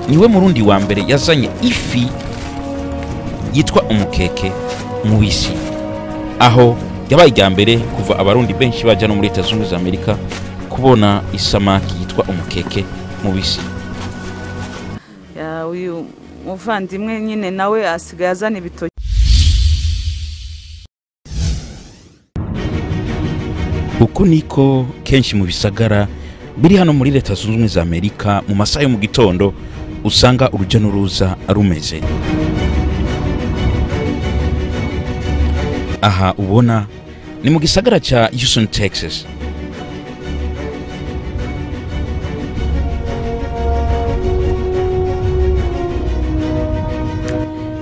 niwe Murundi wa mbere yazanye ifi yitwa umukeke mu bisi, aho yabaye ijya mbere kuva abarundi benshi baja no muri Leta Zunze Ubumwe za Amerika kubona isamaki yitwa umukeke mu bisi. Uyu muvandimwe nyine nawe asigaye azana ibitoki. Uku niko kenshi mu bisagara biri hano muri Leta Zunze Ubumwe za Amerika mu masaha yo mu gitondo usanga urujya n'uruza rumeze. Aha ubona ni mu gisagara cha Houston, Texas.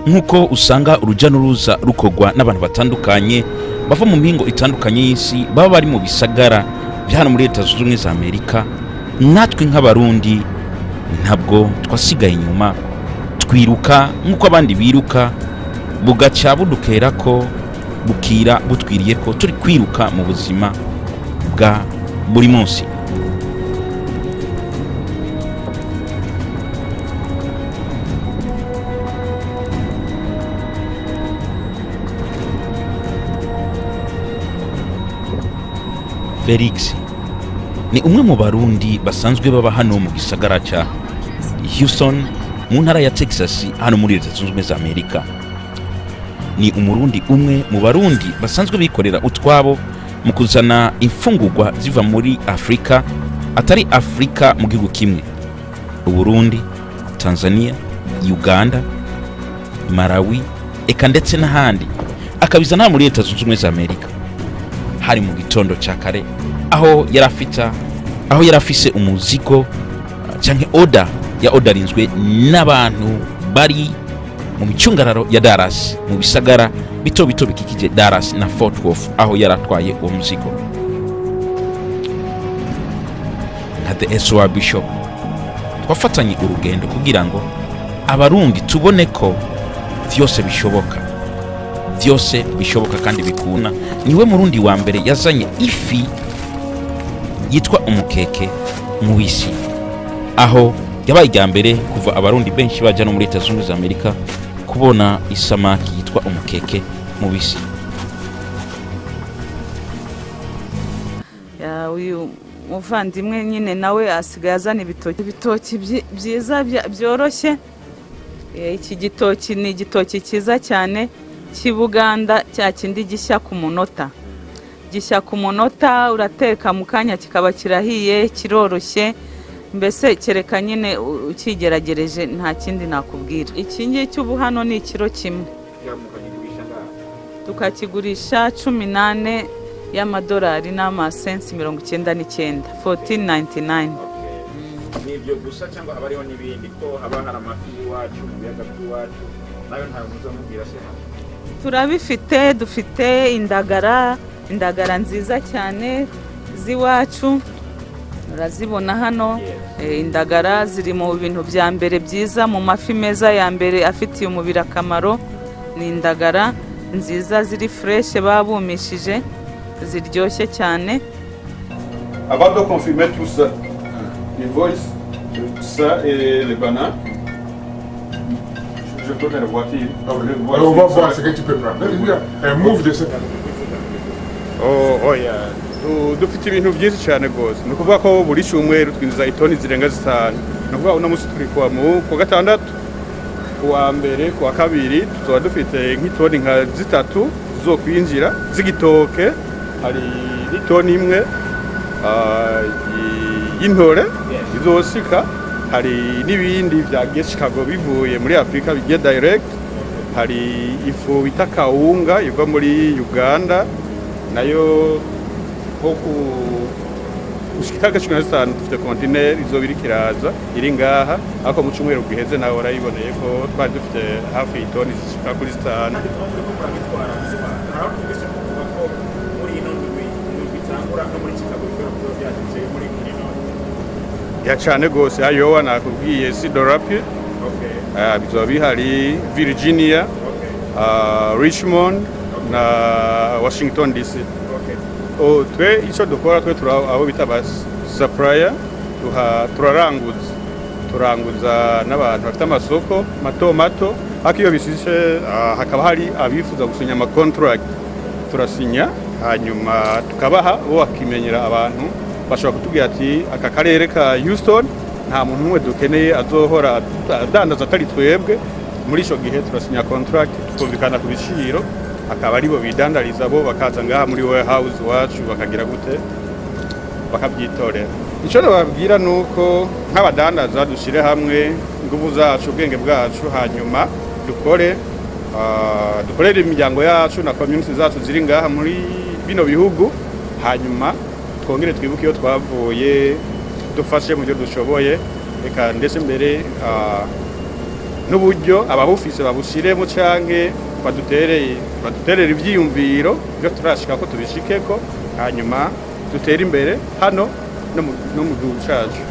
Nkuko usanga urujya n'uruza rukogwa n'abantu batandukanye bava mu mpingo itandukanye y'isi baba bari mu bisagara bya hano muri Leta Zunze Ubumwe za Amerika, natwe nk'abarundi ntabwo twasigaye inyuma, twiruka nkuko abandi biruka, bugaca budukera ko bukira butwiriye ko turi kwiruka mu buzima bwa buri munsi. Felix ni umwe mu barundi basanzwe baba hano mu gisagara cha Houston mu ntara ya Texas hano muri Leta Zunze Ubumwe za Amerika. Ni Umurundi umwe mu barundi basanzwe bikorera utwabo mu kuzana imfungurwa ziva muri Afrika, atari Afrika mu gihugu kimwe: Burundi, Tanzania, Uganda, Malawi, eka ndetse n'ahandi, akabizana muri Leta Zunze Ubumwe za Amerika. Hari mu gitondo cya kare aho yarafise umuzigo canke odarinzwe n'abantu bari mu micungararo ya Dallas, mu bisagara bito bito bikikije Dallas na Fort Worth, aho yaratwaye uwo muzigo. Na the SOA Bishop twafatanye urugendo kugira ngo abarundi tubone ko vyose bishoboka kandi bikuna. Niwe Murundi wa mbere yazanye ifi yitwa umukeke mu bisi, aho yabaye ijya mbere kuva abarundi benshi baja no muri Leta Zunze Ubumwe za Amerika kubona isamaki yitwa umukeke mu bisi. Uyu muvandimwe nyine nawe asigaye azana ibitoki byiza byoroshye. Iki gitoki ni igitoki cyiza cyane cy'Ibuganda, cya kindi gishya ku munota, urateka mu kanya kikaba kirahiye, kiroroshye, mbese kereka nyine ukigeragereje nta kindi nakubwira. Iki ngiki ubu hano ni ikiro kimwe, tukakigurisha 18 y'amadolari n'amasensi 99, $14.99. Nibyo gusa cyangwa habariho n'ibindi ko haba hari amafi iwacu mu biyaga by'iwacu nayo ntayo muzamubwira se? Turabifite, dufite indagara nziza cyane z'iwacu, urazibona hano. Indagara ziri mu bintu bya mbere byiza, mu mafi meza ya mbere afitiye umubiri akamaro. Ni indagara nziza ziri fresh babumishije, ziryoshye cyane. Avant de confirmer tout ça, les voices, ça et les bananes, je peux faire la voiture. On va voir ce que tu peux prendre. Move de cette. Oh yeah. Dufite ibintu byinshi cyane gose. Ni kuvuga ko buri cyumweru twinjiza itoni zirenga 5. Ni kuvuga uno musi turi ku gatandatu, kuwa mbere, kuwa kabiri tuzoba dufite nk'itoni nka 3 zo kwinjira z'igitoke. Hari itoni imwe y'intore izosika. Hari n'ibindi bya Chicago bivuye muri Afrika bigiye direct. Hari ifu bita kawunga iva muri Uganda, nayo hoku ushika gashikana cyane. Dufite container izobiri kiraza iri ngaha, ako mu cyumweru giheze nawe warayiboneye ko twari dufite hafi itoni zishika kuri 5. Ya cyane gose ayo nakubwiye Sidorapid, bizoba bihari Virginia, Richmond na Washington DC. Twe icyo dukora twe abo bita ba supplier turaranguza turanguza n'abantu bafite amasoko mato mato ariko iyo bisishe hakaba hari abifuza gusinya ama contract turasinya hanyuma tukabaha bo bakimenyera abantu bashobora kutubwira ati aka karere ka Houston nta muntu umwe dukeneye azohora adandaza atari twebwe muri ico gihe turasinya contract tukumvikana ku biciro akaba ari bo bidandariza bo bakaza ngaha muri warehouse wacu bakagira gute bakabyitorera ico nababwira nuko nk'abadandaza dushire hamwe ingufu zacu ubwenge bwacu hanyuma dukorere imiryango yacu na community zacu ziri ngaha muri bino bihugu hanyuma twongere twibuke iyo twavuye dufashe mu byo dushoboye reka ndetse mbere n'uburyo abahufise babushiremo canke baduterere ivyiyumviro byo turashika ko tubishikeko hanyuma dutere imbere hano no mu gihugu cacu.